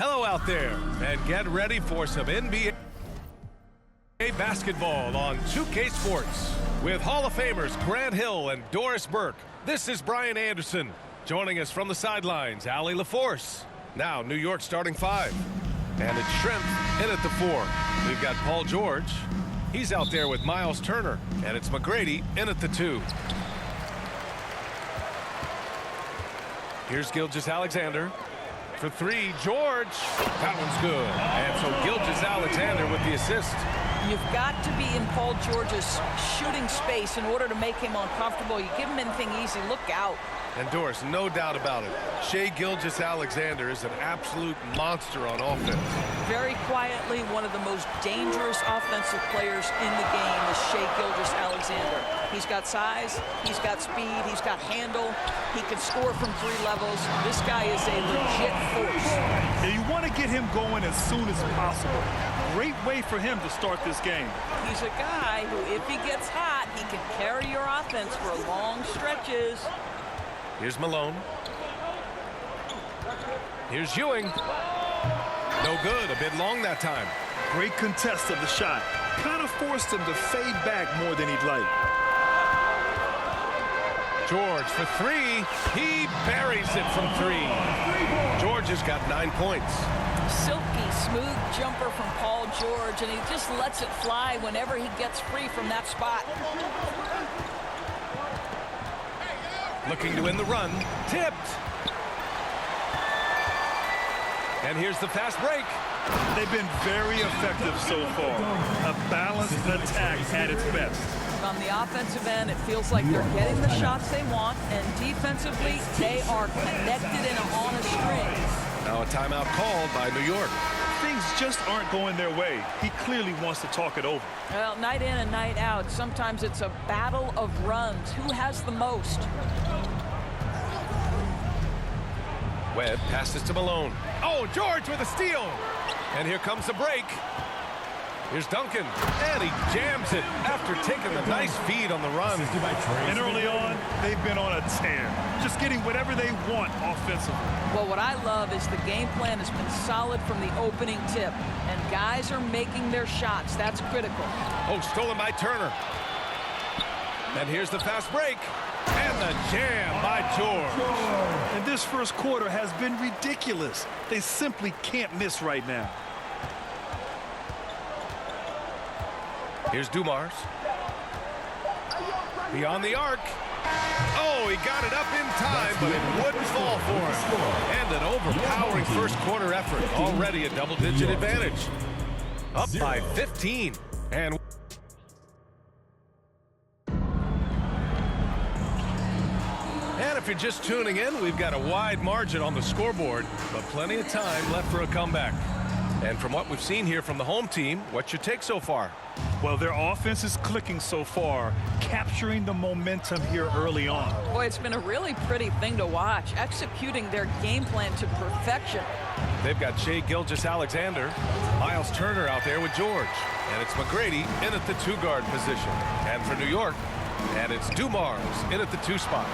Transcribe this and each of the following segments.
Hello out there, and get ready for some NBA basketball on 2K Sports. With Hall of Famers Grant Hill and Doris Burke, this is Brian Anderson. Joining us from the sidelines, Allie LaForce. Now, New York starting five. And it's Shrimp in at the 4. We've got Paul George. He's out there with Miles Turner. And it's McGrady in at the 2. Here's Gilgeous-Alexander. For 3, George. That one's good. And so Gilgeous-Alexander with the assist. You've got to be in Paul George's shooting space in order to make him uncomfortable. You give him anything easy, look out. And Doris, no doubt about it, Shai Gilgeous-Alexander is an absolute monster on offense. Very quietly, one of the most dangerous offensive players in the game is Shai Gilgeous-Alexander. He's got size, he's got speed, he's got handle, he can score from 3 levels. This guy is a legit force. And you want to get him going as soon as possible. Great way for him to start this game. He's a guy who, if he gets hot, he can carry your offense for long stretches. Here's Malone. Here's Ewing. No good, a bit long that time. Great contest of the shot. Kind of forced him to fade back more than he'd like. George for 3. He buries it from 3. George has got 9 points. Silky, smooth jumper from Paul George, and he just lets it fly whenever he gets free from that spot. Looking to win the run. Tipped. And here's the fast break. They've been very effective so far. A balanced attack at its best. On the offensive end, it feels like they're getting the shots they want, and defensively, they are connected and on a string. Now a timeout called by New York. Things just aren't going their way. He clearly wants to talk it over. Well, night in and night out, sometimes it's a battle of runs. Who has the most? Webb passes to Malone. Oh, George with a steal. And here comes the break. Here's Duncan. And he jams it after taking a nice feed on the run. And early on, they've been on a tear. Just getting whatever they want offensively. Well, what I love is the game plan has been solid from the opening tip. And guys are making their shots. That's critical. Oh, stolen by Turner. And here's the fast break. And the jam by George. And this first quarter has been ridiculous. They simply can't miss right now. Here's Dumars. Beyond the arc. Oh, he got it up in time, but it wouldn't fall for him. And an overpowering first quarter effort. Already a double-digit advantage. Up by 15. And if you're just tuning in, we've got a wide margin on the scoreboard, but plenty of time left for a comeback. And from what we've seen here from the home team, what's your take so far? Well, their offense is clicking so far, capturing the momentum here early on. Boy, it's been a really pretty thing to watch, executing their game plan to perfection. They've got Shai Gilgeous-Alexander, Miles Turner out there with George, and it's McGrady in at the 2-guard position. And for New York, and it's Dumars in at the 2 spot.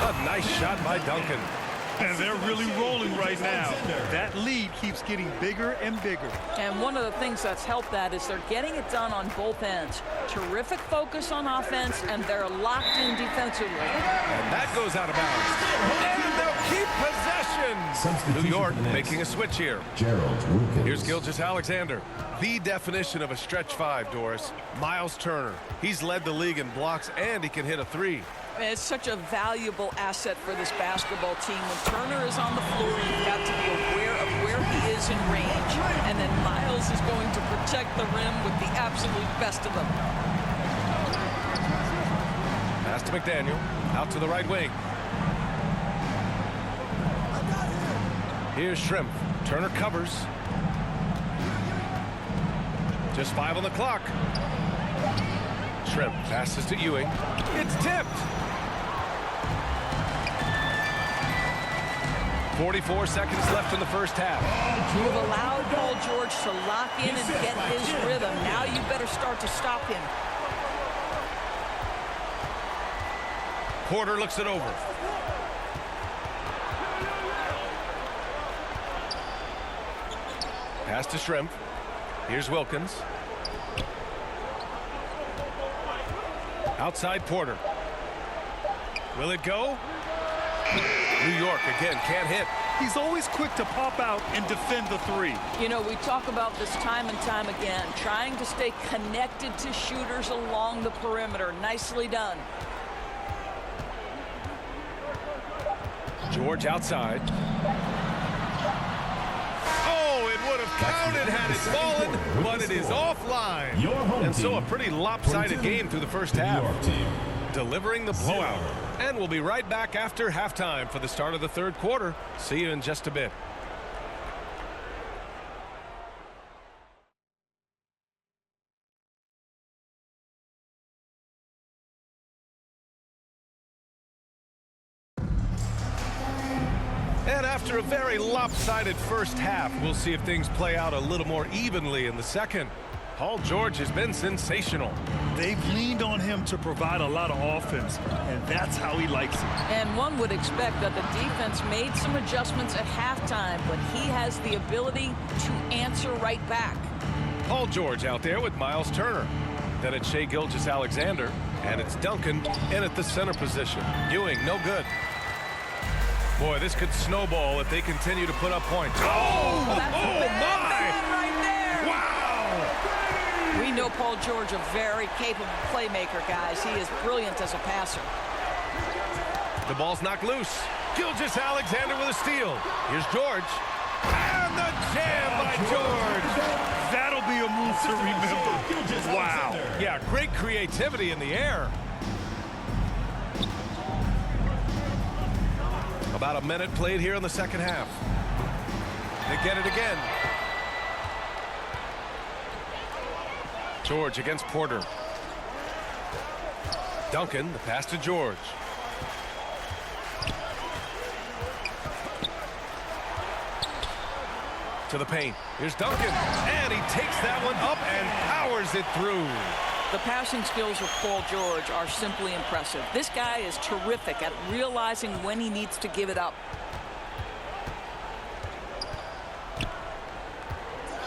A nice shot by Duncan. And they're really rolling right now. That lead keeps getting bigger and bigger. And one of the things that's helped that is they're getting it done on both ends. Terrific focus on offense, and they're locked in defensively. And that goes out of bounds. And they'll keep possession. New York making a switch here. Here's Gilgeous-Alexander. The definition of a stretch 5, Doris. Miles Turner. He's led the league in blocks, and he can hit a 3. It's such a valuable asset for this basketball team. When Turner is on the floor, you've got to be aware of where he is in range. And then Miles is going to protect the rim with the absolute best of them. Pass to McDaniel. Out to the right wing. Here's Shrimp. Turner covers. Just 5 on the clock. Shrimp passes to Ewing. It's tipped. 44 seconds left in the first half. You've allowed Paul George to lock in and get his rhythm. Now you better start to stop him. Porter looks it over. Pass to Shrimp. Here's Wilkins. Outside Porter. Will it go? New York again can't hit. He's always quick to pop out and defend the three. You know, we talk about this time and time again, trying to stay connected to shooters along the perimeter. Nicely done. George outside. Oh, it would have counted had it fallen, but it is offline. And so a pretty lopsided game through the first half. Delivering the blowout. And we'll be right back after halftime for the start of the third quarter. See you in just a bit. And after a very lopsided first half, we'll see if things play out a little more evenly in the second. Paul George has been sensational. They've leaned on him to provide a lot of offense, and that's how he likes it. And one would expect that the defense made some adjustments at halftime, but he has the ability to answer right back. Paul George out there with Miles Turner. Then it's Shai Gilgeous-Alexander, and it's Duncan in at the center position. Ewing, no good. Boy, this could snowball if they continue to put up points. Oh, Bad right there. Wow! We know Paul George, a very capable playmaker, guys. He is brilliant as a passer. The ball's knocked loose. Gilgeous-Alexander with a steal. Here's George. And the jam by George. That'll be a move to remember. Wow. Yeah, great creativity in the air. About a minute played here in the second half. They get it again. George against Porter. Duncan, the pass to George. To the paint. Here's Duncan. And he takes that one up and powers it through. The passing skills of Paul George are simply impressive. This guy is terrific at realizing when he needs to give it up.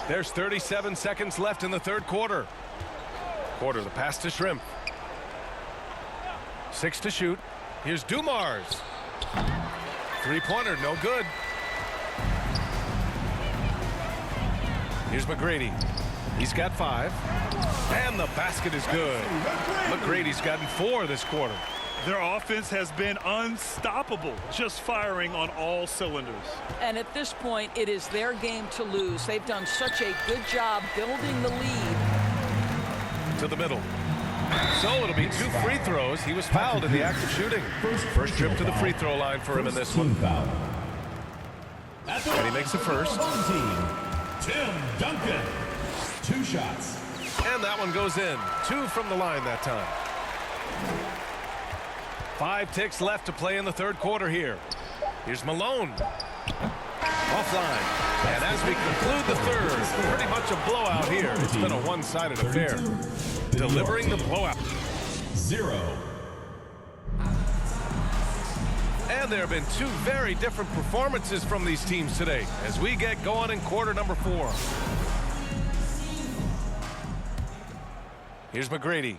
There's 37 seconds left in the third quarter. Porter, the pass to Shrimp. 6 to shoot. Here's Dumars. Three-pointer, no good. Here's McGrady. He's got 5. And the basket is good. McGrady's gotten 4 this quarter. Their offense has been unstoppable, just firing on all cylinders. And at this point, it is their game to lose. They've done such a good job building the lead. To the middle. So it'll be 2 free throws. He was fouled in the act of shooting. First trip to the free throw line for him in this one. And he makes the first. Tim Duncan. 2 shots. And that one goes in. 2 from the line that time. 5 ticks left to play in the third quarter here. Here's Malone. Offline. And as we conclude the third, pretty much a blowout here. It's been a one-sided affair. Delivering the blowout. 0. And there have been 2 very different performances from these teams today as we get going in quarter number 4. Here's McGrady.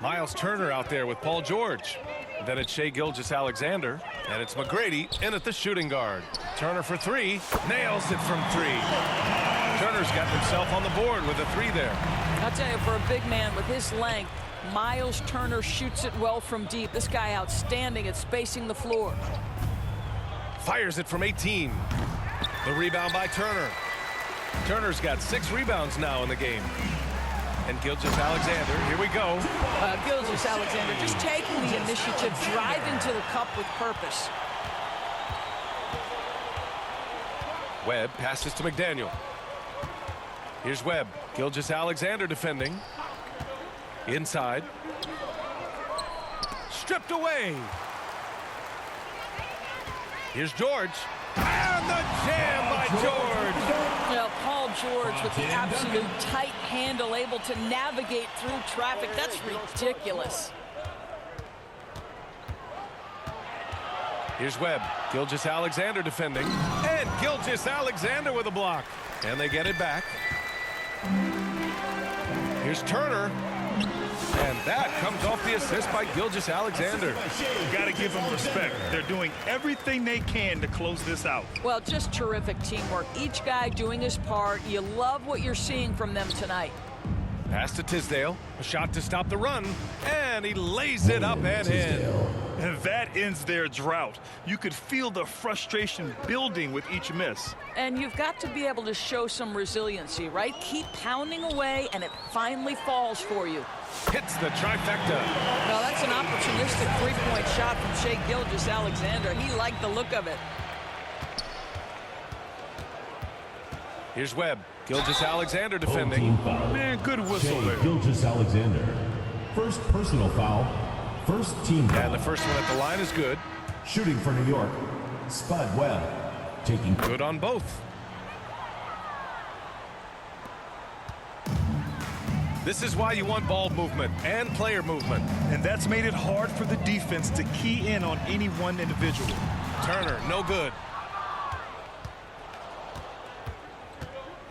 Miles Turner out there with Paul George. Then it's Shai Gilgeous-Alexander. And it's McGrady in at the shooting guard. Turner for 3. Nails it from 3. Turner's got himself on the board with a 3 there. I'll tell you, for a big man with his length, Miles Turner shoots it well from deep. This guy outstanding at spacing the floor. Fires it from 18. The rebound by Turner. Turner's got 6 rebounds now in the game. And Gilgeous-Alexander, here we go. Gilgeous-Alexander just taking the initiative, driving to the cup with purpose. Webb passes to McDaniel. Here's Webb. Gilgeous-Alexander defending. Inside. Stripped away. Here's George. And the jam by George. Well, Paul George with the absolute tight handle, able to navigate through traffic. That's ridiculous. Here's Webb. Gilgeous-Alexander defending. And Gilgeous Alexander with a block. And they get it back. Here's Turner. And that comes off the assist by Gilgeous Alexander. You got to give them respect. They're doing everything they can to close this out. Well, just terrific teamwork. Each guy doing his part. You love what you're seeing from them tonight. Pass to Tisdale. A shot to stop the run. And he lays it up and in. And that ends their drought. You could feel the frustration building with each miss. And you've got to be able to show some resiliency, right? Keep pounding away, and it finally falls for you. Hits the trifecta. Well, that's an opportunistic three-point shot from Shai Gilgeous-Alexander. He liked the look of it. Here's Webb. Gilgeous-Alexander defending. Man, good whistle there. Gilgeous-Alexander. First personal foul. First team foul. And the first one at the line is good. Shooting for New York, Spud Webb. Taking Good on both. This is why you want ball movement and player movement. And that's made it hard for the defense to key in on any one individual. Turner, no good.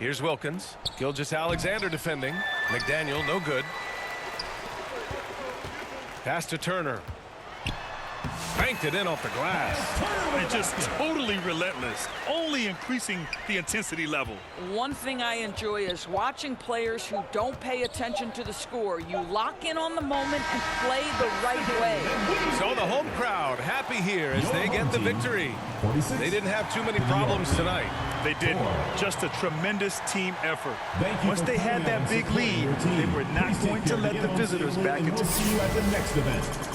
Here's Wilkins. Gilgeous-Alexander defending. McDaniel, no good. Pass to Turner. Banked it in off the glass. And just totally relentless, only increasing the intensity level. One thing I enjoy is watching players who don't pay attention to the score. You lock in on the moment and play the right way. So the home crowd happy here as they get the victory. They didn't have too many problems tonight. They didn't. Just a tremendous team effort. Once they had that big lead, they were not going to let the visitors back into. See you at the next event.